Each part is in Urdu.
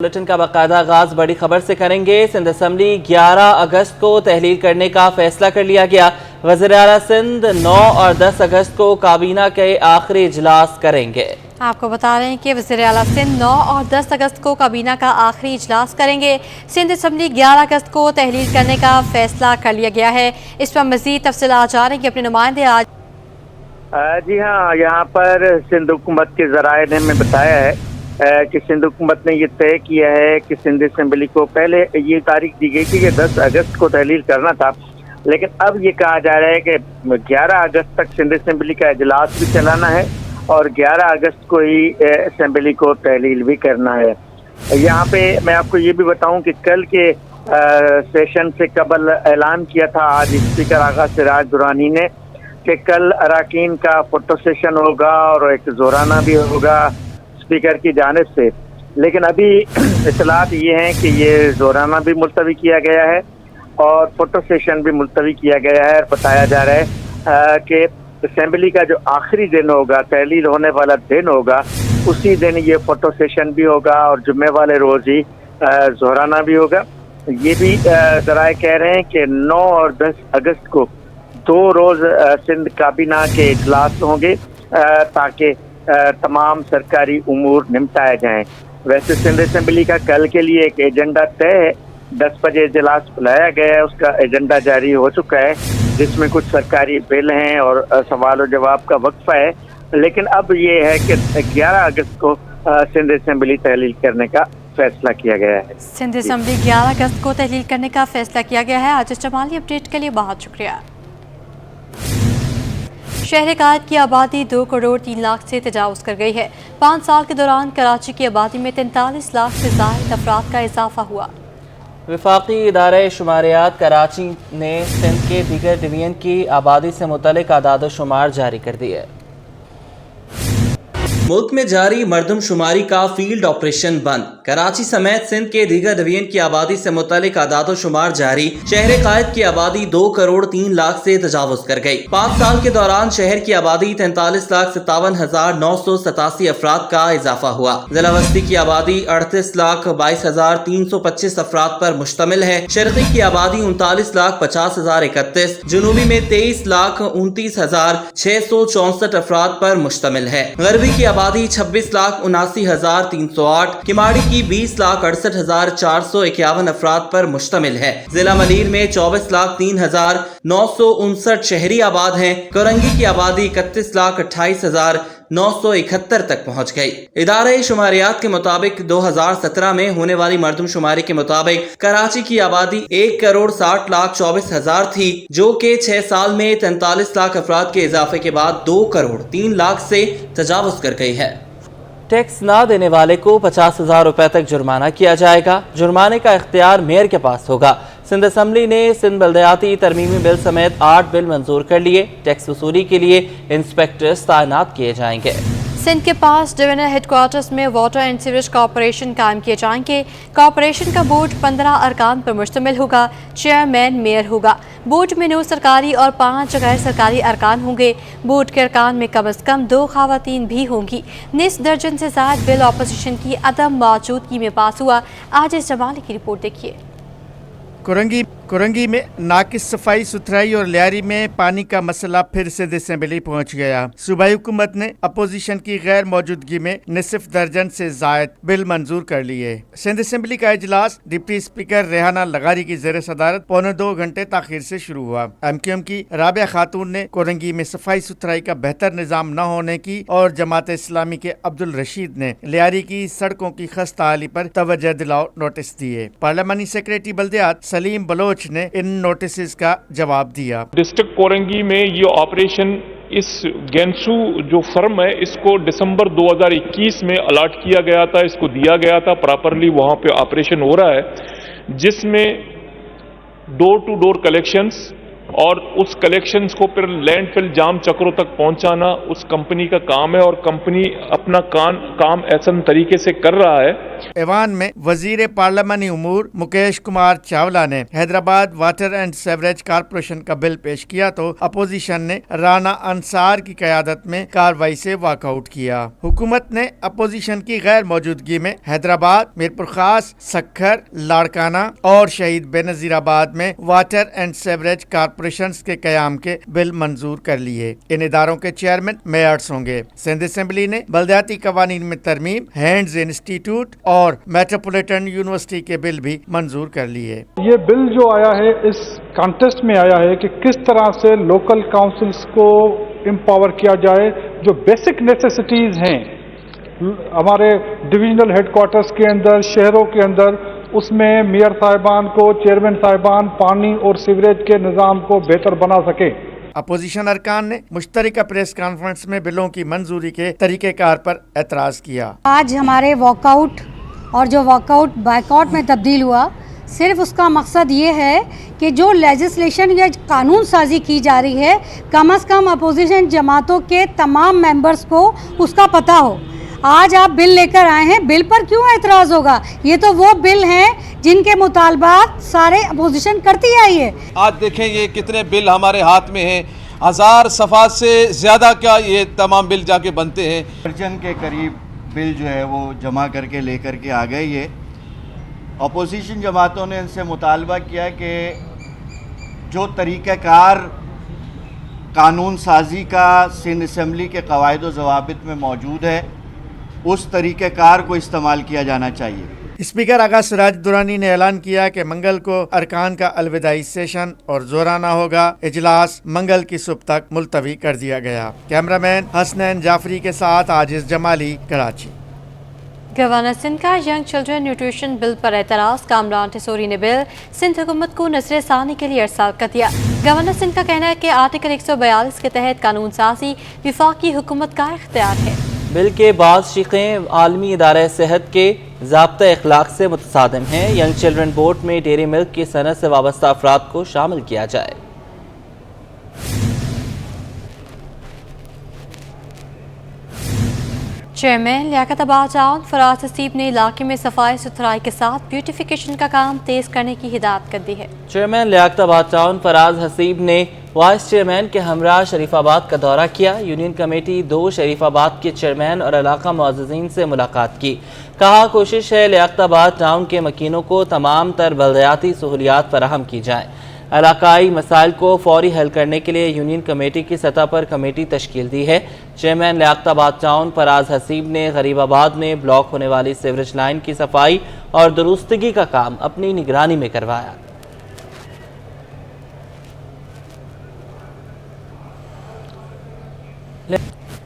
بلیٹن کا باقاعدہ آغاز بڑی خبر سے کریں گے۔ سندھ اسمبلی 11 اگست کو تحلیل کرنے کا فیصلہ کر لیا گیا۔ وزیر اعلیٰ سندھ 9 اور 10 اگست کو کابینہ کے آخری اجلاس کریں گے۔ آپ کو بتا رہے ہیں کہ وزیر اعلیٰ سندھ 9 اور 10 اگست کو کابینہ کا آخری اجلاس کریں گے۔ سندھ اسمبلی 11 اگست کو تحلیل کرنے کا فیصلہ کر لیا گیا ہے۔ اس پر مزید تفصیلات جا رہے ہیں کہ اپنے نمائندے آج جی ہاں، یہاں پر سندھ حکومت کے ذرائع نے ہمیں بتایا ہے کہ سندھ حکومت نے یہ طے کیا ہے کہ سندھ اسمبلی کو پہلے یہ تاریخ دی گئی تھی کہ 10 اگست کو تحلیل کرنا تھا، لیکن اب یہ کہا جا رہا ہے کہ 11 اگست تک سندھ اسمبلی کا اجلاس بھی چلانا ہے اور 11 اگست کو ہی اسمبلی کو تحلیل بھی کرنا ہے۔ یہاں پہ میں آپ کو یہ بھی بتاؤں کہ کل کے سیشن سے قبل اعلان کیا تھا آج اسپیکر آغا سراج درانی نے کہ کل اراکین کا فوٹو سیشن ہوگا اور ایک زورانہ بھی ہوگا اسپیکر کی جانب سے، لیکن ابھی اطلاعات یہ ہیں کہ یہ زورانہ بھی ملتوی کیا گیا ہے اور فوٹو سیشن بھی ملتوی کیا گیا ہے، اور بتایا جا رہا ہے کہ اسمبلی کا جو آخری دن ہوگا، تحلیل ہونے والا دن ہوگا، اسی دن یہ فوٹو سیشن بھی ہوگا اور جمعے والے روز ہی زہرانہ بھی ہوگا۔ یہ بھی ذرائع کہہ رہے ہیں کہ 9 اور 10 اگست کو 2 روز سندھ کابینہ کے اجلاس ہوں گے تاکہ تمام سرکاری امور نمٹائے جائیں۔ ویسے سندھ اسمبلی کا کل کے لیے ایک ایجنڈا طے ہے، 10 بجے اجلاس بلایا گیا ہے، اس کا ایجنڈا جاری ہو چکا ہے جس میں کچھ سرکاری بل ہیں اور سوال و جواب کا وقفہ ہے، لیکن اب یہ ہے کہ 11 اگست کو سندھ اسمبلی تحلیل کرنے کا فیصلہ کیا گیا ہے۔ سندھ اسمبلی 11 اگست کو تحلیل کرنے کا فیصلہ کیا گیا ہے۔ آج جمالی اپڈیٹ کے لیے بہت شکریہ۔ شہر قائد کی آبادی 2 کروڑ 3 لاکھ سے تجاوز کر گئی ہے۔ 5 سال کے دوران کراچی کی آبادی میں 43 لاکھ سے زائد افراد کا اضافہ ہوا۔ وفاقی ادارہ شماریات کراچی نے سندھ کے دیگر ڈویژن کی آبادی سے متعلق اعداد و شمار جاری کر دی ہے۔ ملک میں جاری مردم شماری کا فیلڈ آپریشن بند، کراچی سمیت سندھ کے دیگر ڈویژن کی آبادی سے متعلق اعداد و شمار جاری۔ شہر قائد کی آبادی 2 کروڑ 3 لاکھ سے تجاوز کر گئی۔ 5 سال کے دوران شہر کی آبادی 43,57,987 افراد کا اضافہ ہوا۔ ضلع وسطی کی آبادی 38,22,325 افراد پر مشتمل ہے۔ شرقی کی آبادی 39,50,031، جنوبی میں 23,29,664 افراد پر مشتمل ہے۔ غربی کی آبادی 26,79,308، کماڑی کی 20,68,451 افراد پر مشتمل ہے۔ ضلع ملیر میں 24,03,959 شہری آباد ہیں۔ کورنگی کی آبادی 31,28,971 تک پہنچ گئی۔ ادارہ شماریات کے مطابق 2017 میں ہونے والی مردم شماری کے مطابق کراچی کی آبادی 1,60,24,000 تھی، جو کہ 6 سال میں 43 لاکھ افراد کے اضافے کے بعد 2 کروڑ 3 لاکھ سے تجاوز کر گئی ہے۔ ٹیکس نہ دینے والے کو 50,000 روپے تک جرمانہ کیا جائے گا۔ جرمانے کا اختیار میئر کے پاس ہوگا۔ سندھ اسمبلی نے سندھ بلدیاتی ترمیمی بل سمیت 8 بل منظور کر لیے۔ ٹیکس وصولی کے لیے انسپیکٹرز تعینات کیے جائیں گے۔ سندھ کے پاس ڈویژنل ہیڈ کوارٹرز میں واٹر اینڈ سیوریج کارپوریشن قائم کیے جائیں گے۔ کارپوریشن کا بورڈ 15 ارکان پر مشتمل ہوگا۔ چیئرمین میئر ہوگا۔ بورڈ میں 9 سرکاری اور 5 غیر سرکاری ارکان ہوں گے۔ بورڈ کے ارکان میں کم از کم 2 خواتین بھی ہوں گی۔ نصف درجن سے زائد بل اپوزیشن کی عدم موجودگی میں پاس ہوا۔ آج اس جمالی کی رپورٹ دیکھیے۔ کورنگی میں ناقص صفائی ستھرائی اور لیاری میں پانی کا مسئلہ پھر سندھ اسمبلی پہنچ گیا۔ صوبائی حکومت نے اپوزیشن کی غیر موجودگی میں نصف درجن سے زائد بل منظور کر لیے۔ سندھ اسمبلی کا اجلاس ڈپٹی اسپیکر ریحانہ لغاری کی زیر صدارت 1.25 گھنٹے تاخیر سے شروع ہوا۔ MQM کی رابعہ خاتون نے کورنگی میں صفائی ستھرائی کا بہتر نظام نہ ہونے کی اور جماعت اسلامی کے عبدالرشید نے لیاری کی سڑکوں کی خستہ حالی پر توجہ دلاؤ نوٹس دیے۔ پارلیمانی سیکریٹری بلدیات سلیم بلوچ نے ان نوٹسز کا جواب دیا۔ ڈسٹرکٹ کورنگی میں یہ آپریشن اس گینسو جو فرم ہے اس کو دسمبر 2021 میں الاٹ کیا گیا تھا، اس کو دیا گیا تھا، پراپرلی وہاں پہ آپریشن ہو رہا ہے، جس میں ڈور ٹو ڈور کلیکشنز اور اس کلیکشنز کو پھر لینڈ فل جام چکروں تک پہنچانا اس کمپنی کا کام ہے، اور کمپنی اپنا کام احسن طریقے سے کر رہا ہے۔ ایوان میں وزیر پارلیمانی امور مکیش کمار چاولہ نے Hyderabad water and sewerage corporation کا بل پیش کیا تو اپوزیشن نے رانا انصار کی قیادت میں کارروائی سے واک آؤٹ کیا۔ حکومت نے اپوزیشن کی غیر موجودگی میں حیدرآباد، میرپور خاص، سکھر، لاڑکانہ اور شہید بے نظیر آباد میں واٹر اینڈ سیوریج کارپوریشنز کے قیام کے بل منظور کر لیے۔ ان اداروں کے چیئرمین میئرز ہوں گے۔ سندھ اسمبلی نے بلدیاتی قوانین میں ترمیم، ہینڈز انسٹیٹیوٹ اور میٹروپولیٹن یونیورسٹی کے بل بھی منظور کر لیے۔ یہ بل جو آیا ہے اس کانٹیسٹ میں آیا ہے کہ کس طرح سے لوکل کاؤنسلز کو امپاور کیا جائے، جو بیسک نیسیسٹیز ہیں ہمارے ڈویژنل ہیڈ کوارٹرز کے اندر، شہروں کے اندر، اس میں میئر صاحبان کو، چیئرمین صاحبان پانی اور سیوریج کے نظام کو بہتر بنا سکیں۔ اپوزیشن ارکان نے مشترکہ پریس کانفرنس میں بلوں کی منظوری کے طریقہ کار پر اعتراض کیا۔ آج ہمارے واک آؤٹ اور جو واک آؤٹ بائیک آؤٹ میں تبدیل ہوا، صرف اس کا مقصد یہ ہے کہ جو لیجسلیشن یا قانون سازی کی جا رہی ہے، کم از کم اپوزیشن جماعتوں کے تمام ممبرز کو اس کا پتہ ہو۔ آج آپ بل لے کر آئے ہیں، بل پر کیوں اعتراض ہوگا؟ یہ تو وہ بل ہیں جن کے مطالبات سارے اپوزیشن کرتی آئی ہے۔ آج دیکھیں یہ کتنے بل ہمارے ہاتھ میں ہیں، 1000 صفحات سے زیادہ کا یہ تمام بل جا کے بنتے ہیں۔ درجن کے قریب بل جو ہے وہ جمع کر کے لے کر کے آ گئے۔ یہ اپوزیشن جماعتوں نے ان سے مطالبہ کیا کہ جو طریقہ کار قانون سازی کا سندھ اسمبلی کے قواعد و ضوابط میں موجود ہے، اس طریقہ کار کو استعمال کیا جانا چاہیے۔ اسپیکر آغا سراج درانی نے اعلان کیا کہ منگل کو ارکان کا الوداعی سیشن اور زورانہ ہوگا۔ اجلاس منگل کی صبح تک ملتوی کر دیا گیا۔ کیمرامین حسنین جعفری کے ساتھ عاجز جمالی، کراچی۔ گورنر سندھ کا ینگ چلڈرن نیوٹریشن بل پر اعتراض، کامران ٹھسوری نے بل سندھ حکومت کو نظر ثانی کے لیے ارسال کر دیا۔ گورنر سندھ کا کہنا ہے کہ آرٹیکل 142 کے تحت قانون سازی وفاقی حکومت کا اختیار ہے۔ بل کے بعض شقیں عالمی ادارہ صحت کے ضابطہ اخلاق سے متصادم ہیں۔ ینگ چلڈرن بورڈ میں ڈیری ملک کی صنعت سے وابستہ افراد کو شامل کیا جائے۔ چیئرمین لیاقت آباد ٹاؤن فراز حسیب نے علاقے میں صفائی ستھرائی کے ساتھ بیوٹیفیکیشن کا کام تیز کرنے کی ہدایت کر دی ہے۔ چیئرمین لیاقت آباد ٹاؤن فراز حسیب نے وائس چیئرمین کے ہمراہ شریف آباد کا دورہ کیا۔ یونین کمیٹی 2 شریف آباد کے چیئرمین اور علاقہ معززین سے ملاقات کی۔ کہا کوشش ہے لیاقت آباد ٹاؤن کے مکینوں کو تمام تر بلدیاتی سہولیات فراہم کی جائیں۔ علاقائی مسائل کو فوری حل کرنے کے لیے یونین کمیٹی کی سطح پر کمیٹی تشکیل دی ہے۔ چیئرمین لیاقت آباد ٹاؤن فراز حسیب نے غریب آباد میں بلاک ہونے والی سیوریج لائن کی صفائی اور درستگی کا کام اپنی نگرانی میں کروایا۔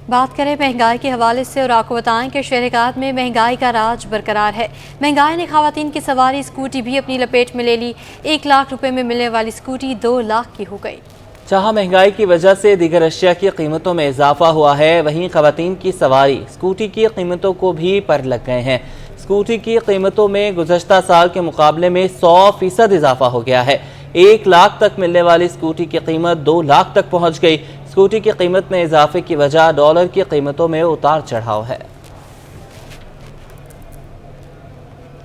بات کریں مہنگائی کے حوالے سے اور آپ کو بتائیں کہ شہرکات میں مہنگائی کا راج برقرار ہے۔ مہنگائی نے خواتین کی سواری اسکوٹی بھی اپنی لپیٹ میں لے لی۔ 1 لاکھ روپے میں ملنے والی اسکوٹی 2 لاکھ کی ہو گئی۔ جہاں مہنگائی کی وجہ سے دیگر اشیاء کی قیمتوں میں اضافہ ہوا ہے، وہیں خواتین کی سواری اسکوٹی کی قیمتوں کو بھی پر لگ گئے ہیں۔ اسکوٹی کی قیمتوں میں گزشتہ سال کے مقابلے میں 100% اضافہ ہو گیا ہے۔ 1 لاکھ تک ملنے والی اسکوٹی کی قیمت 2 لاکھ تک پہنچ گئی۔ اسکوٹی کی قیمت میں اضافے کی وجہ ڈالر کی قیمتوں میں اتار چڑھاؤ ہے۔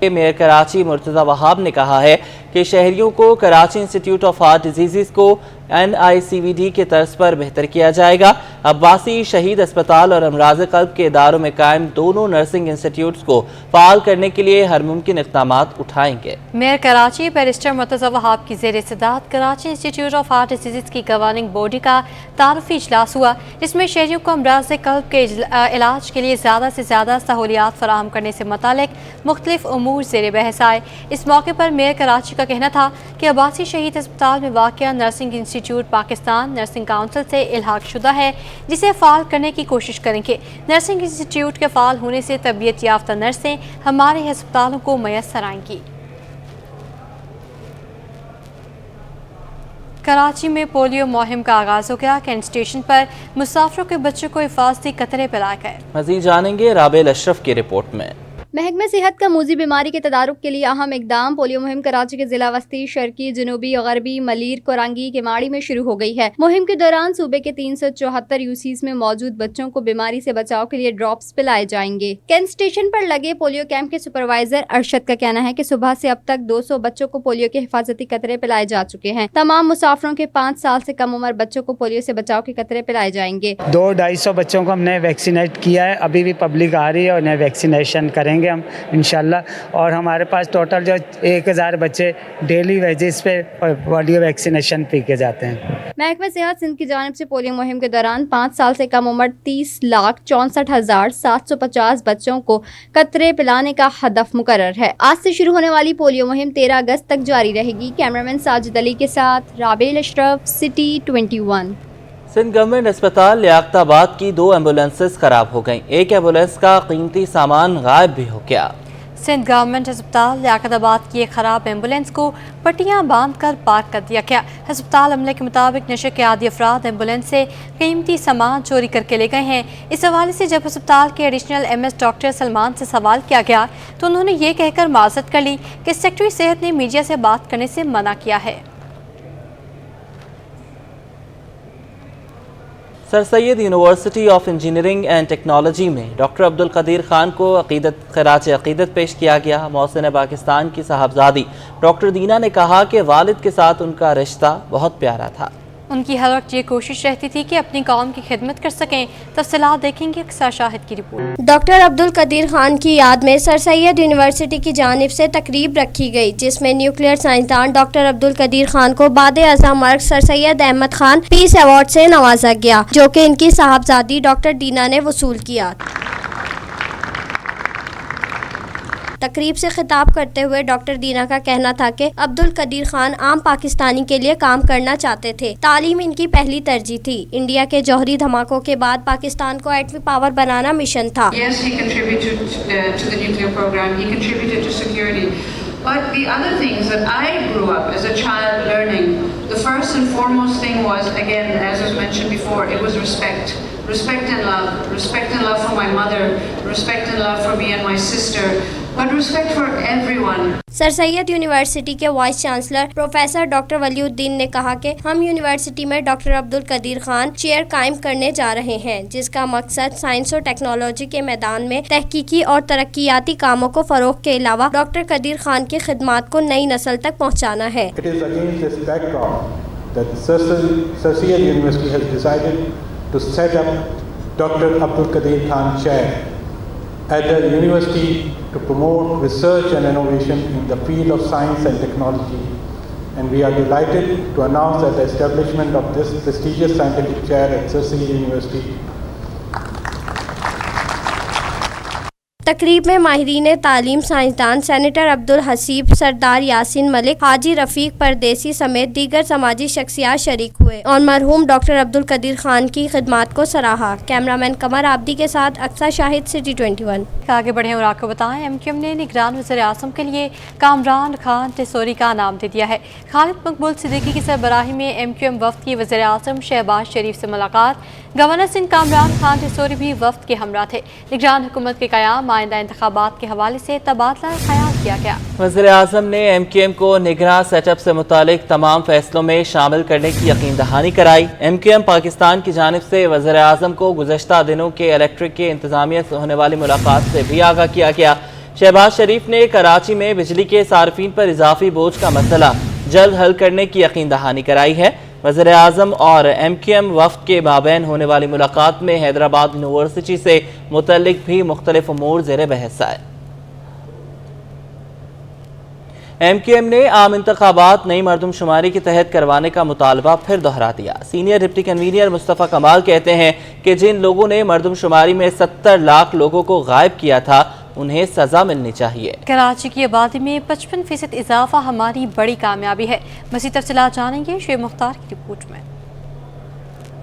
میئر کراچی مرتضی وہاب نے کہا ہے کہ شہریوں کو Karachi institute of heart diseases کو NICVD کے طرز پر بہتر کیا جائے گا۔ عباسی شہید اسپتال اور امراض قلب کے اداروں میں قائم دونوں نرسنگ انسٹیٹیوٹس کو فعال کرنے کے لیے ہر ممکن اقدامات اٹھائیں گے۔ میئر کراچی بیرسٹر مرتضی وہاب کی زیر صدارت Karachi institute of heart diseases کی گورننگ باڈی کا تعارفی اجلاس ہوا، جس میں شہریوں کو امراض قلب کے علاج کے لیے زیادہ سے زیادہ سہولیات فراہم کرنے سے متعلق مختلف امور زیر بحث آئے۔ اس موقع پر میئر کراچی کا کہنا تھا کہ عباسی شہید اسپتال میں واقع nursing institute Pakistan nursing council سے الحاق شدہ ہے، جسے فعال کرنے کی کوشش کریں گے۔ نرسنگ انسٹیٹیوٹ کے فعال ہونے سے تربیت یافتہ نرسیں ہمارے ہسپتالوں کو میسر آئیں گی۔ کراچی میں پولیو مہم کا آغاز ہو گیا۔ کینٹ اسٹیشن پر مسافروں کے بچوں کو حفاظتی قطرے پلائے گئے۔ مزید جانیں گے رابع اشرف کی رپورٹ میں۔ محکمہ صحت کا موذی بیماری کے تدارک کے لیے اہم اقدام پولیو مہم کراچی کے ضلع وسطی، شرقی، جنوبی، غربی، ملیر، کورانگی، کیماڑی میں شروع ہو گئی ہے۔ مہم کے دوران صوبے کے 374 یوسیز میں موجود بچوں کو بیماری سے بچاؤ کے لیے ڈراپس پلائے جائیں گے۔ کینٹ اسٹیشن پر لگے پولیو کیمپ کے سپروائزر ارشد کا کہنا ہے کہ صبح سے اب تک 200 بچوں کو پولیو کے حفاظتی قطرے پلائے جا چکے ہیں۔ تمام مسافروں کے 5 سال سے کم عمر بچوں کو پولیو سے بچاؤ کے قطرے پلائے جائیں گے۔ 200-250 بچوں کو ہم نے ویکسینیٹ کیا ہے، ابھی بھی پبلک آ رہی ہے اور انہیں ویکسینیشن کریں گے ہم انشاءاللہ، اور ہمارے پاس ٹوٹل جو 1000 بچے ڈیلی ویجز پہ پولیو ویکسینیشن پی کے جاتے ہیں۔ محکمہ صحت سندھ کی جانب سے پولیو مہم کے دوران 5 سال سے کم عمر 30,64,750 بچوں کو قطرے پلانے کا ہدف مقرر ہے۔ آج سے شروع ہونے والی پولیو مہم 13 اگست تک جاری رہے گی۔ کیمرامین ساجد علی کے ساتھ رابعہ اشرف، سٹی 21۔ سندھ گورنمنٹ اسپتال لیاقت آباد کی 2 ایمبولینسز خراب ہو گئیں، ایک ایمبولینس کا قیمتی سامان غائب بھی ہو گیا۔ سندھ گورنمنٹ ہسپتال لیاقت آباد کی ایک خراب ایمبولینس کو پٹیاں باندھ کر پارک کر دیا گیا۔ ہسپتال عملے کے مطابق نشے کے عادی افراد ایمبولینس سے قیمتی سامان چوری کر کے لے گئے ہیں۔ اس حوالے سے جب ہسپتال کے ایڈیشنل MS ڈاکٹر سلمان سے سوال کیا گیا تو انہوں نے یہ کہہ کر معذرت کر لی کہ سیکٹری صحت نے میڈیا سے بات کرنے سے منع کیا ہے۔ Sir Syed university of engineering and technology میں ڈاکٹر عبدالقدیر خان کو خراج عقیدت پیش کیا گیا۔ محسن پاکستان کی صاحبزادی ڈاکٹر دینا نے کہا کہ والد کے ساتھ ان کا رشتہ بہت پیارا تھا۔ ان کی ہر وقت یہ کوشش رہتی تھی کہ اپنی قوم کی خدمت کر سکیں۔ تفصیلات دیکھیں گے اکثر شاہد کی رپورٹ۔ ڈاکٹر عبدالقدیر خان کی یاد میں سر سید یونیورسٹی کی جانب سے تقریب رکھی گئی، جس میں نیوکلیئر سائنسدان ڈاکٹر عبدالقدیر خان کو بعد ازاں مرگ سر سید احمد خان پیس ایوارڈ سے نوازا گیا، جو کہ ان کی صاحبزادی ڈاکٹر دینا نے وصول کیا۔ تقریب سے خطاب کرتے ہوئے ڈاکٹر دینا کا کہنا تھا کہ عبدالقدیر خان عام پاکستانی کے لیے کام کرنا چاہتے تھے، تعلیم ان کی پہلی ترجیح تھی۔ انڈیا کے جوہری دھماکوں کے بعد پاکستان کو ایٹمی پاور بنانا مشن تھا۔ Yes, he contributed to the nuclear program. He contributed to security. But the other things that I grew up as a child learning, the first and foremost thing was, again, as was mentioned before, it was respect. Respect and love. Respect and love for my mother. Respect and love for me and my sister. But respect for everyone. Sir Syed university کے وائس چانسلر پروفیسر ڈاکٹر ولی الدین نے کہا کہ ہم یونیورسٹی میں ڈاکٹر عبدالقدیر خان چیئر قائم کرنے جا رہے ہیں، جس کا مقصد سائنس اور ٹیکنالوجی کے میدان میں تحقیقی اور ترقیاتی کاموں کو فروغ کے علاوہ ڈاکٹر قدیر خان کی خدمات کو نئی نسل تک پہنچانا ہے۔ It is against this backdrop that Sir Syed University has decided to set up Dr. Abdul Qadir Khan Chair at the university to promote research and innovation in the field of science and technology, and we are delighted to announce that the establishment of this prestigious scientific chair at Sir Syed University. تقریب میں ماہرین تعلیم، سائنسدان، سینیٹر عبدالحسیب، سردار یاسین ملک، حاجی رفیق پردیسی سمیت دیگر سماجی شخصیات شریک ہوئے اور مرحوم ڈاکٹر عبدالقدیر خان کی خدمات کو سراہا۔ کیمرامین قمر عابدی کے ساتھ اقصی شاہد، سٹی 21۔ آگے بڑھیں اور آپ کو بتائیں، MQM نے نگران وزیر اعظم کے لیے کامران خان ٹیسوری کا نام دے دیا ہے۔ خالد مقبول صدیقی کی سربراہی میں MQM وفد کی وزیر اعظم شہباز شریف سے ملاقات۔ گورنر سندھ کامران خان ٹیسوری بھی وفد کے ہمراہ تھے۔ نگران حکومت کے قیام، آئندہ انتخابات کے حوالے سے تبادلہ خیال کیا گیا۔ وزیر اعظم نے MQM کو نگراں سیٹ اپ سے متعلق تمام فیصلوں میں شامل کرنے کی یقین دہانی کرائی۔ MQM پاکستان کی جانب سے وزیر اعظم کو گزشتہ دنوں کے الیکٹرک کے انتظامیہ سے ہونے والی ملاقات سے بھی آگاہ کیا گیا۔ شہباز شریف نے کراچی میں بجلی کے صارفین پر اضافی بوجھ کا مسئلہ جلد حل کرنے کی یقین دہانی کرائی ہے۔ وزیر اعظم اور MQM وفد کے مابین ہونے والی ملاقات میں حیدرآباد یونیورسٹی سے متعلق بھی مختلف امور زیر بحث آئے۔ MQM نے عام انتخابات نئی مردم شماری کے تحت کروانے کا مطالبہ پھر دہرا دیا۔ سینئر ڈپٹی کنوینر مصطفیٰ کمال کہتے ہیں کہ جن لوگوں نے مردم شماری میں 70 لاکھ لوگوں کو غائب کیا تھا انہیں سزا ملنی چاہیے۔ کراچی کی آبادی میں 55% اضافہ ہماری بڑی کامیابی ہے۔ مزید تفصیلات جانیں گے شعیب مختار کی رپورٹ میں۔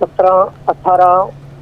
17, 18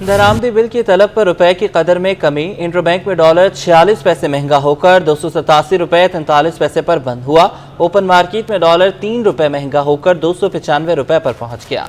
درآمدی بل کی طلب پر روپے کی قدر میں کمی. انٹر بینک میں ڈالر 46 پیسے مہنگا ہو کر 287 روپے 43 پیسے پر بند ہوا. اوپن مارکیٹ میں ڈالر 3 روپے مہنگا ہو کر 295 روپے پر پہنچ گیا.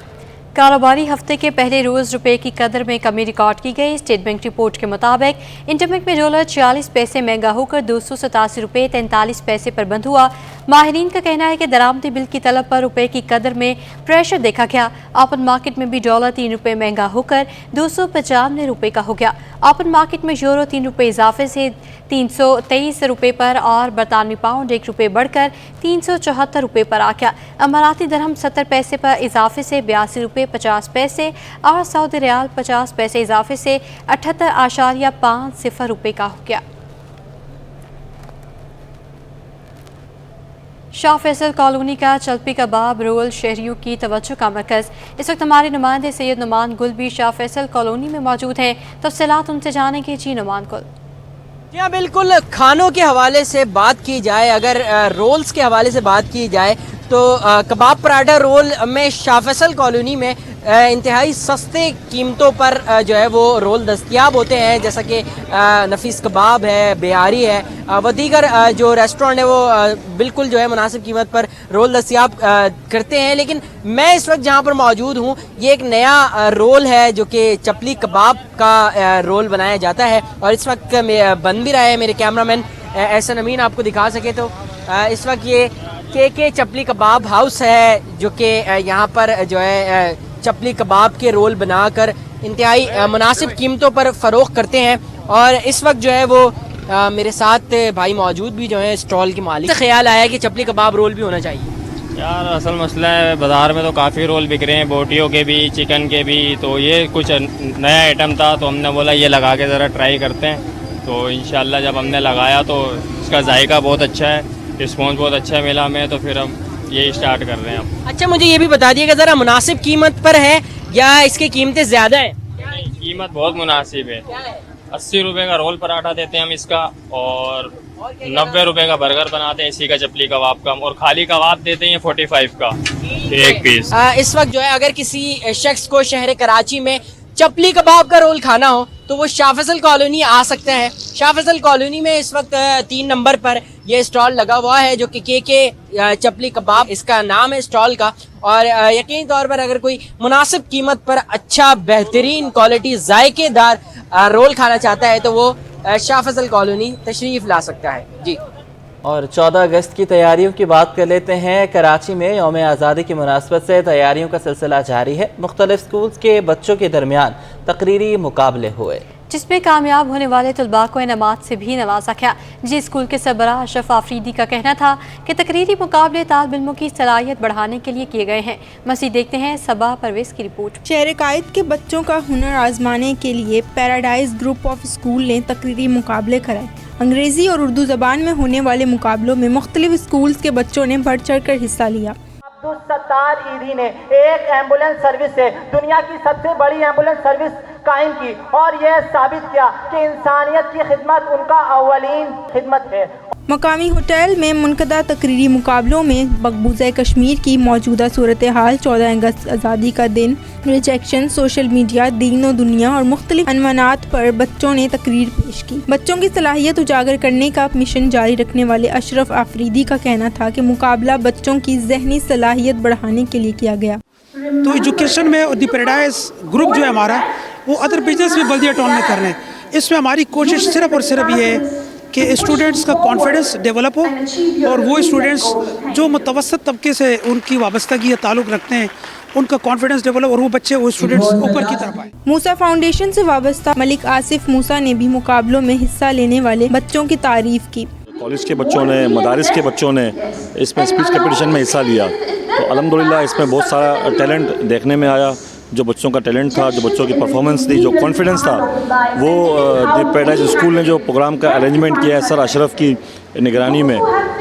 کاروباری ہفتے کے پہلے روز روپے کی قدر میں کمی ریکارڈ کی گئی. اسٹیٹ بینک رپورٹ کے مطابق انٹر بینک میں ڈالر 46 پیسے مہنگا ہو کر 287 روپے 43 پیسے پر بند ہوا. ماہرین کا کہنا ہے کہ درآمدی بل کی طلب پر روپے کی قدر میں پریشر دیکھا گیا. اوپن مارکیٹ میں بھی ڈالر 3 روپے مہنگا ہو کر 295 روپے کا ہو گیا. اوپن مارکیٹ میں یورو 3 روپے اضافے سے 323 روپے پر اور برطانوی پاؤنڈ 1 روپے بڑھ کر 374 روپے پر آ گیا. اماراتی درہم 70 پیسے پر اضافے سے 82 روپے 50 پیسے اور سعودی ریال 50 پیسے اضافے سے 78.50 روپے کا ہو گیا. شاہ فیصل کالونی کا چلپی کباب رول شہریوں کی توجہ کا مرکز. اس وقت ہمارے نمائندے سید نعمان گل بھی شاہ فیصل کالونی میں موجود ہیں. تفصیلات ان سے جانیں گے. جی نعمان گل. جی ہاں بالکل. کھانوں کے حوالے سے بات کی جائے، اگر رولز کے حوالے سے بات کی جائے تو کباب پراٹھا رول میں شاہ فیصل کالونی میں انتہائی سستے قیمتوں پر جو ہے وہ رول دستیاب ہوتے ہیں، جیسا کہ نفیس کباب ہے، بہاری ہے و دیگر جو ریسٹورنٹ ہے وہ بالکل جو ہے مناسب قیمت پر رول دستیاب کرتے ہیں. لیکن میں اس وقت جہاں پر موجود ہوں یہ ایک نیا رول ہے جو کہ چپلی کباب کا رول بنایا جاتا ہے اور اس وقت بن بھی رہا ہے. میرے کیمرہ مین احسن امین آپ کو دکھا سکے تو اس وقت یہ کے چپلی کباب ہاؤس ہے جو کہ یہاں پر جو ہے چپلی کباب کے رول بنا کر انتہائی مناسب قیمتوں پر فروخت کرتے ہیں. اور اس وقت جو ہے وہ میرے ساتھ بھائی موجود بھی جو ہے اسٹال کے مالک. خیال آیا کہ چپلی کباب رول بھی ہونا چاہیے؟ یار اصل مسئلہ ہے بازار میں تو کافی رول بک رہے ہیں، بوٹیوں کے بھی، چکن کے بھی، تو یہ کچھ نیا آئٹم تھا تو ہم نے بولا یہ لگا کے ذرا ٹرائی کرتے ہیں. تو انشاءاللہ جب ہم نے لگایا تو اس کا ذائقہ بہت اچھا ہے، رسپانس بہت اچھا ملا ہمیں، تو پھر ہم یہ اسٹارٹ کر رہے ہیں اب. اچھا مجھے یہ بھی بتا دیے کہ ذرا مناسب قیمت پر ہے یا اس کی قیمتیں زیادہ ہیں؟ قیمت بہت مناسب ہے. 80 روپے کا رول پراٹھا دیتے ہیں ہم اس کا، اور 90 روپے کا برگر بناتے ہیں اسی کا چپلی کباب کا، اور خالی کباب دیتے ہیں 45 کا ایک پیس. اس وقت جو ہے اگر کسی شخص کو شہر کراچی میں چپلی کباب کا رول کھانا ہو تو وہ شاہ فیصل کالونی آ سکتے ہیں. شاہ فیصل کالونی میں اس وقت 3 نمبر پر یہ اسٹال لگا ہوا ہے جو کہ چپلی کباب اس کا نام ہے اسٹال کا. اور یقینی طور پر اگر کوئی مناسب قیمت پر اچھا بہترین کوالٹی ذائقے دار رول کھانا چاہتا ہے تو وہ شاہ فیصل کالونی تشریف لا سکتا ہے. جی اور 14 اگست کی تیاریوں کی بات کر لیتے ہیں. کراچی میں یوم آزادی کی مناسبت سے تیاریوں کا سلسلہ جاری ہے. مختلف سکولز کے بچوں کے درمیان تقریری مقابلے ہوئے جس میں کامیاب ہونے والے طلباء کو انعامات سے بھی نوازا گیا. جی اسکول کے سربراہ اشرف آفریدی کا کہنا تھا کہ تقریری مقابلے طالب علموں کی صلاحیت بڑھانے کے لیے کیے گئے ہیں. مزید دیکھتے ہیں صبا پرویز کی رپورٹ. شہر قائد کے بچوں کا ہنر آزمانے کے لیے پیراڈائز گروپ آف اسکول نے تقریری مقابلے کرائے. انگریزی اور اردو زبان میں ہونے والے مقابلوں میں مختلف اسکولز کے بچوں نے بڑھ چڑھ کر حصہ لیا. عبدالستار عیدی نے ایک ایمبولینس سروس سے دنیا کی سب سے بڑی ایمبولینس سروس قائم کی اور یہ ثابت کیا کہ انسانیت کی خدمت ان کا اولین خدمت ہے. مقامی ہوٹل میں منعقدہ تقریری مقابلوں میں مقبوضہ کشمیر کی موجودہ صورتحال، 14 اگست آزادی کا دن، ریجیکشن، سوشل میڈیا، دین و دنیا اور مختلف عنوانات پر بچوں نے تقریر پیش کی. بچوں کی صلاحیت اجاگر کرنے کا مشن جاری رکھنے والے اشرف آفریدی کا کہنا تھا کہ مقابلہ بچوں کی ذہنی صلاحیت بڑھانے کے لیے کیا گیا. تو ایجوکیشن میں دی پیراڈائز گروپ جو ہے ہمارا وہ ادر بزنس بھی بلدیہ ٹاؤن میں کر رہے ہیں. اس میں ہماری کوشش صرف اور صرف یہ ہے کہ اسٹوڈنٹس کا کانفیڈنس ڈیولپ ہو اور وہ اسٹوڈنٹس جو متوسط طبقے سے ان کی وابستگی یا تعلق رکھتے ہیں ان کا کانفیڈنس ڈیولپ اور وہ بچے وہ اسٹوڈنٹس اوپر کی طرف آئے. موسیٰ فاؤنڈیشن سے وابستہ ملک آصف موسیٰ نے بھی مقابلوں میں حصہ لینے والے بچوں کی تعریف کی. کالج کے بچوں نے، مدارس کے بچوں نے اس میں اسپیچ کمپٹیشن میں حصہ لیا تو الحمدللہ اس میں بہت سارا ٹیلنٹ دیکھنے میں آیا. جو بچوں کا ٹیلنٹ تھا، جو بچوں کی پرفارمنس تھی، جو کانفیڈنس تھا، وہ دی پیراڈائز اسکول نے جو پروگرام کا ارینجمنٹ کیا ہے سر اشرف کی نگرانی میں